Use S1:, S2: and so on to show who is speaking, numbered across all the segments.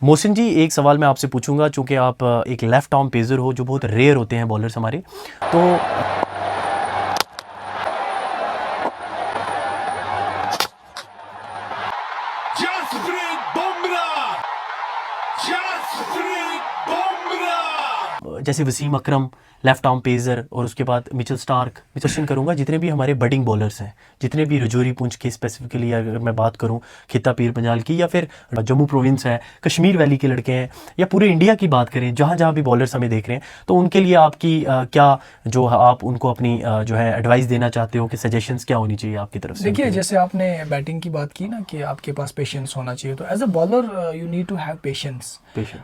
S1: मोहसिन जी, एक सवाल मैं आपसे पूछूंगा, चूंकि आप एक लेफ्ट आर्म पेसर हो जो बहुत रेयर होते हैं बॉलर्स हमारे, तो जैसे वसीम अकरम लेफ्ट आर्म पेसर, और उसके बाद मिचेल स्टार्क, मिचेल करूंगा, जितने भी हमारे बडिंग बॉलर्स हैं, जितने भी रजौरी पुंछ के स्पेसिफिकली अगर मैं बात करूं, खिता पीर पंजाल की, या फिर जम्मू प्रोविंस है, कश्मीर वैली के लड़के हैं, या पूरे इंडिया की बात करें, जहां जहां भी बॉलर्स हमें देख रहे हैं, तो उनके लिए आपकी क्या जो आप उनको अपनी जो है एडवाइस देना चाहते हो कि सजेशंस क्या होनी चाहिए आपकी तरफ से?
S2: देखिए, जैसे आपने बैटिंग की बात की ना कि आपके पास पेशेंस होना चाहिए, तो as a bowler you need to have patience.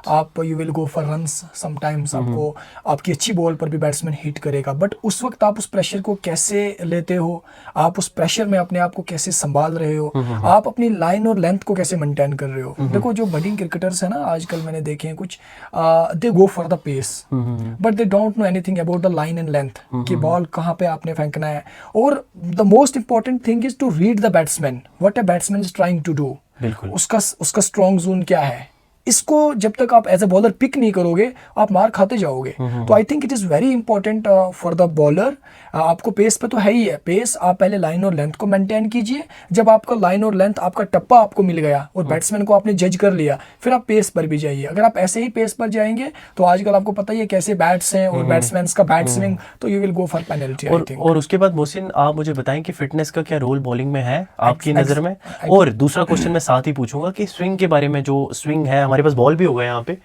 S2: आप you will go for runs sometimes, आपको आपकी अच्छी बॉल पर भी बैट्समैन हिट करेगा, बट उस वक्त आप उस प्रेशर को कैसे लेते हो, आप उस प्रेशर में अपने आप को कैसे संभाल रहे हो, आप अपनी लाइन और लेंथ को कैसे मेंटेन कर रहे हो। देखो, जो बडिंग क्रिकेटर्स है ना आजकल मैंने देखे हैं कुछ, they go for the pace but they don't know anything about the line and length कि बॉल कहाँ पे आपने फेंकना है। और the most important thing is to read the batsman, what a batsman is trying to do.
S1: बिल्कुल,
S2: उसका strong zone क्या है, इसको जब तक आप एज अ बॉलर पिक नहीं करोगे आप मार खाते जाओगे। तो I think it is very important for the bowler. आपको पेस पे तो है ही है, पेस आप पहले लाइन और लेंथ को मेंटेन कीजिए। जब आपका लाइन और लेंथ, आपका टप्पा आपको मिल गया और बैट्समैन को आपने जज कर लिया, फिर आप पेस पर भी जाइए। अगर आप ऐसे ही पेस पर जाएंगे तो आजकल आपको पता ही है कैसे बैट्स हैं और बैट्समैन का बैट स्विंग, तो you will go for penalty I think.
S1: और उसके बाद मोहसिन, आप मुझे बताएं कि फिटनेस का क्या रोल बॉलिंग में है आपकी नज़र में? और दूसरा क्वेश्चन मैं साथ ही पूछूंगा कि स्विंग के बारे में, जो स्विंग है, हमारे पास बॉल भी हो गया यहाँ पे,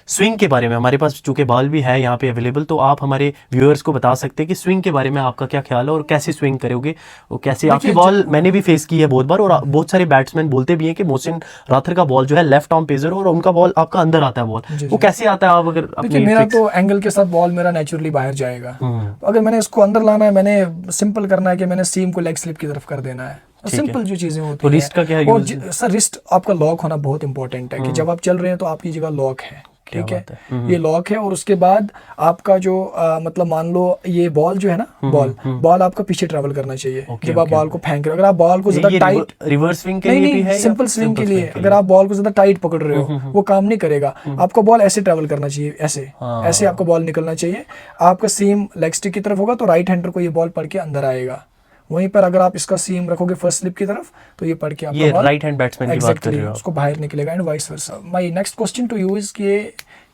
S1: स्विंग के बारे में हमारे पास चूंकि बॉल भी है यहाँ पे अवेलेबल, तो आप हमारे व्यूअर्स को बता सकते हैं कि स्विंग के बारे में आपका क्या ख्याल है और कैसे स्विंग करोगे, और कैसे आपकी बॉल मैंने भी फेस की है बहुत बार, और बहुत सारे बैट्समैन बोलते भी हैं कि मोहसिन राथर का बॉल जो है लेफ्ट आर्म पेसर और उनका बॉल आपका अंदर आता है बॉल, वो कैसे आता है? आप अगर
S2: देखिए, मेरा तो एंगल के साथ बॉल मेरा नेचुरली बाहर जाएगा। अगर मैंने इसको अंदर लाना है, मैंने सिंपल करना है कि मैंने सीम को लेग स्लिप की तरफ कर देना है। सिंपल जो चीजें होती हैं।
S1: रिस्ट का क्या
S2: और सर, रिस्ट आपका लॉक होना बहुत इंपॉर्टेंट है कि जब आप चल रहे हैं तो आपकी जगह लॉक है, ठीक है, ये लॉक है। और उसके बाद आपका जो मतलब मान लो ये बॉल जो है ना, बॉल आपका पीछे ट्रैवल करना चाहिए जब आप बॉल को फेंक रहे हो। अगर आप बॉल को ज्यादा टाइट,
S1: रिवर्स स्विंग के लिए भी है,
S2: सिंपल स्विंग के लिए अगर आप बॉल को ज्यादा टाइट पकड़ रहे हो वो काम नहीं करेगा। आपका बॉल ऐसे ट्रैवल करना चाहिए, ऐसे ऐसे आपका बॉल निकलना चाहिए। आपका सीम लेग स्टिक की तरफ होगा तो राइट हैंडर को ये बॉल पढ़ के अंदर आएगा। वहीं पर अगर आप इसका सीम रखोगे फर्स्ट स्लिप की तरफ तो ये पढ़ के आपका
S1: ये राइट हैंड बैट्समैन की बात कर रहे हो,
S2: उसको बाहर निकलेगा, and vice versa. My next question to you is कि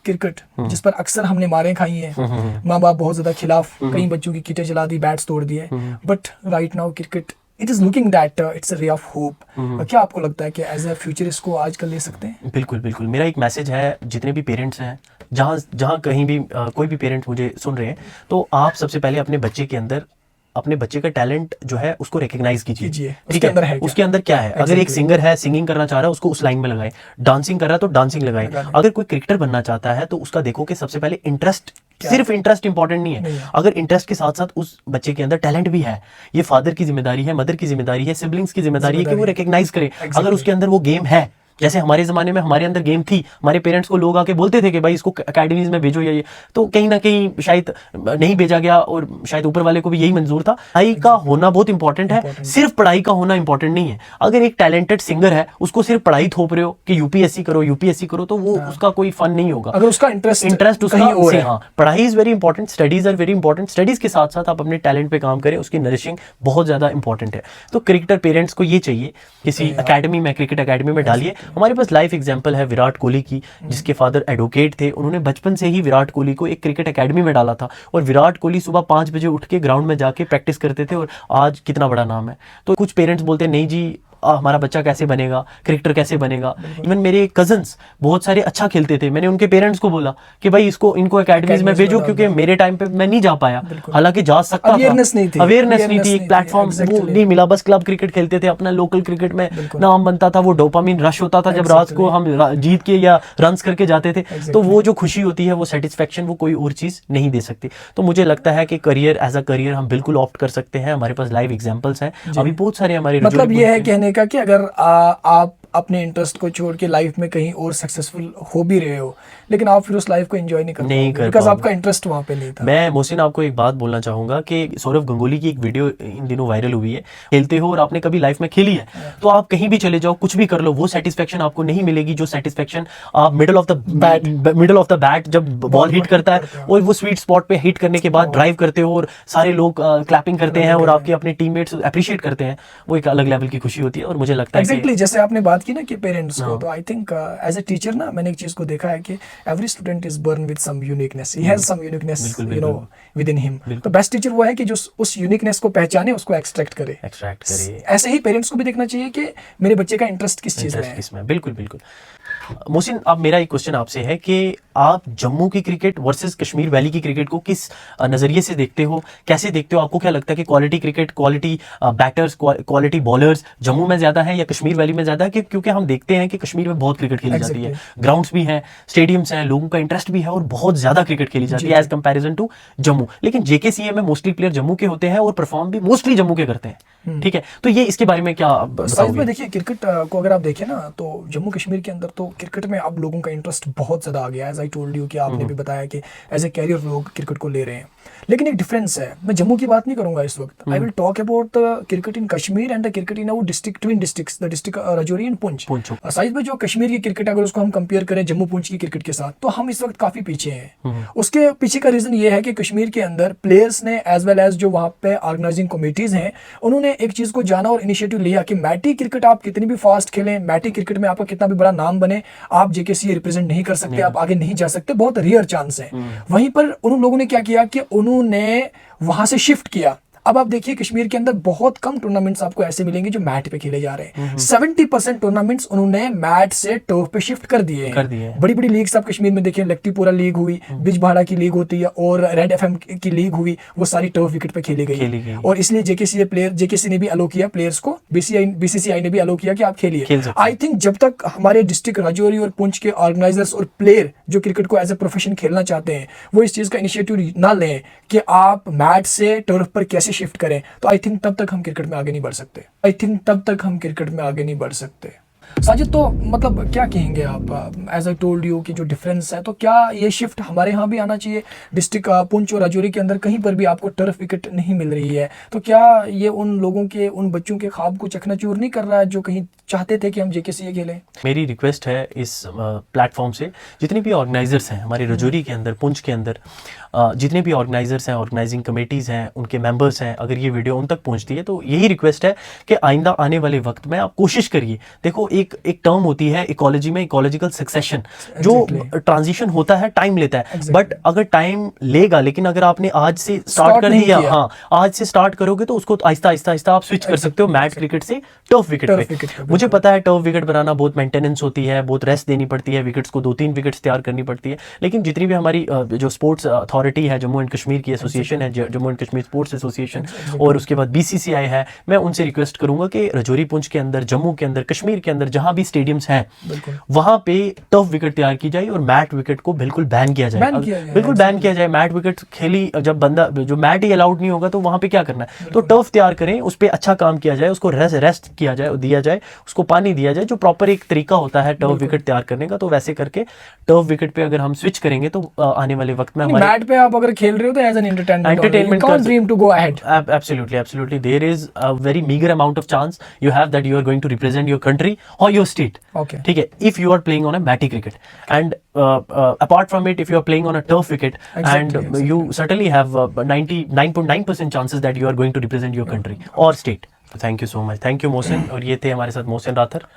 S2: क्रिकेट जिस पर अक्सर हमने मारें खाई हैं, माँ बाप बहुत ज्यादा खिलाफ, कई बच्चों की किटें चला दी, बैट्स तोड़ दिए, but right now cricket it is looking that it's a ray of hope. क्या आपको लगता है कि एज अ फ्यूचर इसको आजकल ले सकते हैं?
S1: बिल्कुल बिल्कुल, मेरा एक मैसेज है जितने भी पेरेंट्स हैं, जहाँ कहीं भी कोई भी पेरेंट मुझे सुन रहे हैं, तो आप सबसे पहले अपने बच्चे के अंदर, अपने बच्चे का टैलेंट जो है उसको रिकग्नाइज कीजिए, ठीक है, उसके अंदर क्या है। अगर एक सिंगर है, सिंगिंग करना चाह रहा है, उसको उस लाइन में लगाए, डांसिंग कर रहा है तो डांसिंग लगाए। अगर कोई क्रिकेटर बनना चाहता है तो उसका देखो कि सबसे पहले इंटरेस्ट, सिर्फ इंटरेस्ट इंपॉर्टेंट नहीं है, अगर इंटरेस्ट के साथ साथ उस बच्चे के अंदर टैलेंट भी है, ये फादर की जिम्मेदारी है, मदर की जिम्मेदारी है, सिबलिंग्स की जिम्मेदारी है कि वो रिकग्नाइज करे। अगर उसके अंदर वो गेम है, जैसे हमारे ज़माने में हमारे अंदर गेम थी, हमारे पेरेंट्स को लोग आके बोलते थे कि भाई इसको अकेडमीज में भेजो या ये, तो कहीं ना कहीं शायद नहीं भेजा गया, और शायद ऊपर वाले को भी यही मंजूर था। पढ़ाई का होना बहुत इंपॉर्टेंट है, सिर्फ पढ़ाई का होना इंपॉर्टेंट नहीं है। अगर एक टैलेंटेड सिंगर है, उसको सिर्फ पढ़ाई थोप रहे हो कि यूपीएससी करो, तो वो उसका कोई फन नहीं होगा।
S2: अगर उसका इंटरेस्ट
S1: उसका, हाँ, पढ़ाई is very important, studies are very important, studies के साथ साथ आप अपने टैलेंट पे काम करें, उसकी नरिशिंग बहुत ज्यादा इंपॉर्टेंट है। तो क्रिकेटर पेरेंट्स को ये चाहिए, किसी अकेडमी में, क्रिकेट अकेडमी में डालिए। हमारे पास लाइफ एग्जाम्पल है विराट कोहली की, जिसके फादर एडवोकेट थे, उन्होंने बचपन से ही विराट कोहली को एक क्रिकेट एकेडमी में डाला था, और विराट कोहली सुबह 5 बजे उठ के ग्राउंड में जाके प्रैक्टिस करते थे, और आज कितना बड़ा नाम है। तो कुछ पेरेंट्स बोलते हैं नहीं जी, हमारा बच्चा कैसे बनेगा, क्रिकेटर कैसे बनेगा। इवन मेरे कजन्स बहुत सारे अच्छा खेलते थे, मैंने उनके पेरेंट्स को बोला कि भाई इनको एकेडमीज में भेजो, क्योंकि मेरे टाइम पे मैं नहीं जा पाया, हालांकि जा सकता था, अवेयरनेस नहीं थी, एक प्लेटफॉर्म नहीं मिला, बस क्लब क्रिकेट खेलते थे, अपना लोकल क्रिकेट में नाम बनता था, वो डोपामिन रश होता था जब रात को हम जीत के या रन्स करके जाते थे, तो वो जो खुशी होती है, वो सेटिस्फेक्शन, वो कोई और चीज नहीं दे सकती। तो मुझे लगता है कि करियर, एज अ करियर हम बिल्कुल ऑप्ट कर सकते हैं। हमारे पास लाइव एग्जाम्पल्स हैं, अभी बहुत सारे हमारे,
S2: मतलब ये है कहने का कि अगर आप अपने इंटरेस्ट को छोड़ के लाइफ में कहीं और सक्सेसफुल हो भी रहे हो, लेकिन आप फिर उस लाइफ को एंजॉय नहीं कर बिकॉज आपका इंटरेस्ट वहाँ पे नहीं था।
S1: मैं मोहसिन आपको एक बात बोलना चाहूंगा कि सौरव गंगुली की एक वीडियो इन दिनों वायरल हुई है, खेलते हो और आपने कभी लाइफ में खेली है तो आप कहीं भी चले जाओ, कुछ भी कर लो, वो सेटिस्फेक्शन आपको नहीं मिलेगी जो सेटिस्फेक्शन आप मिडल ऑफ द बैट जब बॉल हिट करता है और वो स्वीट स्पॉट पे हिट करने के बाद ड्राइव करते हो और सारे लोग क्लैपिंग करते हैं और आपके अपने टीममेट्स अप्रिशिएट करते हैं, वो एक अलग लेवल की खुशी होती है। और मुझे लगता है
S2: एग्जैक्टली जैसे आपने बात की ना कि पेरेंट्स को, तो I think as a teacher ना मैंने एक चीज को देखा है कि every student is born with some uniqueness, he has some uniqueness you know within him. तो बेस्ट टीचर वो है कि जो उस यूनिकनेस को पहचाने, उसको एक्सट्रैक्ट करे। ऐसे ही पेरेंट्स को भी देखना चाहिए कि मेरे बच्चे का इंटरेस्ट किस चीज में है।
S1: बिल्कुल बिल्कुल। मोहसिन, अब मेरा एक क्वेश्चन आपसे है कि आप जम्मू की क्रिकेट वर्सेस कश्मीर वैली की क्रिकेट को किस नजरिए से देखते हो, कैसे देखते हो? आपको क्या लगता है कि quality cricket, quality batters, quality bowlers Jammu में ज्यादा है या कश्मीर वैली में ज्यादा है? क्योंकि हम देखते हैं कि कश्मीर में बहुत क्रिकेट खेली जाती है, ग्राउंड्स भी हैं, स्टेडियम्स हैं, लोगों का इंटरेस्ट भी है और बहुत ज्यादा क्रिकेट खेली जाती है एज कंपैरिजन टू जम्मू। लेकिन जेकेसीए में मोस्टली प्लेयर जम्मू के होते हैं और परफॉर्म भी मोस्टली जम्मू के करते हैं, ठीक है? तो ये इसके बारे में क्या बताओगे?
S2: देखिए, क्रिकेट को अगर आप देखें ना तो जम्मू कश्मीर के अंदर तो क्रिकेट में अब लोगों का इंटरेस्ट बहुत ज़्यादा आ गया है। एज आई टोल्ड यू कि आपने भी बताया कि एज ए कैरियर लोग क्रिकेट को ले रहे हैं, लेकिन एक डिफरेंस है। मैं जम्मू की बात नहीं करूंगा इस वक्त। I will talk about the cricket in Kashmir and the cricket in our district, twin districts, the district Rajouri and Poonch. Size में जो कश्मीर की क्रिकेट अगर उसको हम कंपेयर करें जम्मू पुंछ की क्रिकेट के साथ, तो हम इस वक्त काफी पीछे हैं। उसके पीछे का रीजन ये है कि कश्मीर के अंदर प्लेयर्स ने एज वेल एज जो वहाँ पे ऑर्गेनाइजिंग कमेटीज हैं, उन्होंने एक चीज को जाना और इनिशिएटिव लिया कि मैटी क्रिकेट आप कितनी भी फास्ट खेलें, मैटी क्रिकेट में आपका कितना भी बड़ा नाम बने, आप जेकेसीए रिप्रेजेंट नहीं कर सकते, आप आगे नहीं जा सकते, बहुत रेयर चांस है। वहीं पर उन लोगों ने क्या किया कि उन्होंने वहां से शिफ्ट किया। अब आप देखिए कश्मीर के अंदर बहुत कम टूर्नामेंट्स आपको ऐसे मिलेंगे जो मैट पे खेले जा रहे हैं। 70% टूर्नामेंट्स उन्होंने मैट से टर्फ पे शिफ्ट कर दिए हैं। बड़ी बड़ी लीग्स आप कश्मीर में देखिए, लक्टीपुरा लीग हुई, बिजबाड़ा की लीग होती है और रेड एफएम की लीग हुई, वो सारी टर्फ विकेट पे खेली गई। और इसलिए जेकेसी ने भी अलो किया प्लेयर्स को, बीसीसीआई ने भी अलो किया कि आप खेलिए। आई थिंक जब तक हमारे डिस्ट्रिक्ट राजौरी और पुंछ के ऑर्गेनाइजर्स और प्लेयर जो क्रिकेट को एज ए प्रोफेशन खेलना चाहते हैं, वो इस चीज का इनिशिएटिव ना लें कि आप मैट से टर्फ पर कैसे शिफ्ट करें, तो आई थिंक तब तक हम क्रिकेट में आगे नहीं बढ़ सकते। साजिद, तो मतलब क्या कहेंगे आप, एज आई टोल्ड यू कि जो डिफरेंस है, तो क्या ये शिफ्ट हमारे यहाँ भी आना चाहिए? डिस्ट्रिक्ट पुंछ और राजौरी के अंदर कहीं पर भी आपको टर्फ विकेट नहीं मिल रही है, तो क्या ये उन लोगों के, उन बच्चों के ख्वाब को चकनाचूर नहीं कर रहा है जो कहीं चाहते थे कि हम जेकेसीए खेलें?
S1: मेरी रिक्वेस्ट है इस प्लेटफॉर्म से, जितने भी ऑर्गेनाइजर्स हैं हमारे राजौरी के अंदर, पुंछ के अंदर, जितने भी ऑर्गेनाइजर्स हैं, ऑर्गेनाइजिंग कमेटीज़ हैं, उनके मेंबर्स हैं, अगर ये वीडियो उन तक पहुंचती है तो यही रिक्वेस्ट है कि आइंदा आने वाले वक्त में आप कोशिश करिए। देखो, एक टर्म होती है इकोलॉजी में, इकोलॉजिकल सक्सेशन, जो ट्रांजिशन होता है, टाइम लेता है, बट अगर टाइम लेगा, लेकिन अगर आपने आज से स्टार्ट कर दिया, हाँ आज से स्टार्ट करोगे तो उसको आहिस्ता आहिस्ता आप स्विच कर सकते हो मैट क्रिकेट से टर्फ विकेट पे। मुझे पता है टर्फ विकेट बनाना बहुत मेंटेनेंस होती है, बहुत रेस्ट देनी पड़ती है, विकेट्स को 2-3 विकेट्स तैयार करनी पड़ती है, लेकिन जितनी भी हमारी जो स्पोर्ट्स अथॉरिटी है, जम्मू एंड कश्मीर की एसोसिएशन है, Jammu and Kashmir sports association, और उसके बाद बीसीसीआई है, मैं उनसे रिक्वेस्ट करूंगा कि राजौरी पुंछ के अंदर, जम्मू के अंदर, कश्मीर के अंदर जहां भी स्टेडियम्स हैं, वहां पे टर्फ विकेट तैयार की जाए और मैट विकेट को बिल्कुल बैन किया जाए, बिल्कुल बैन किया जाए। मैट विकेट खेली जब बंदा, जो मैट ही अलाउड नहीं होगा तो वहां पे क्या करना है? तो टर्फ तैयार करें, उस पर अच्छा काम किया जाए, उसको रेस्ट किया जाए, दिया जाए, उसको पानी दिया जाए, जो प्रॉपर एक तरीका होता है टर्फ विकेट तैयार करने का। तो वैसे करके टर्फ विकेट पे अगर हम स्विच करेंगे तो आने वाले वक्त में हमारे
S2: मैट पे आप अगर खेल रहे हो तो as an entertainment you can't dream to go ahead.
S1: Absolutely. There is a very meager amount of chance you have that you are going to represent your country or your state.
S2: Okay.
S1: ठीक है, if you are playing on a matty cricket, and apart from it, if you are playing on a turf wicket, and you certainly have 99.9% chances that you are going to represent your country or state. So thank you so much. Thank you, Mohsin. और ये थे हमारे साथ Mohsin rather.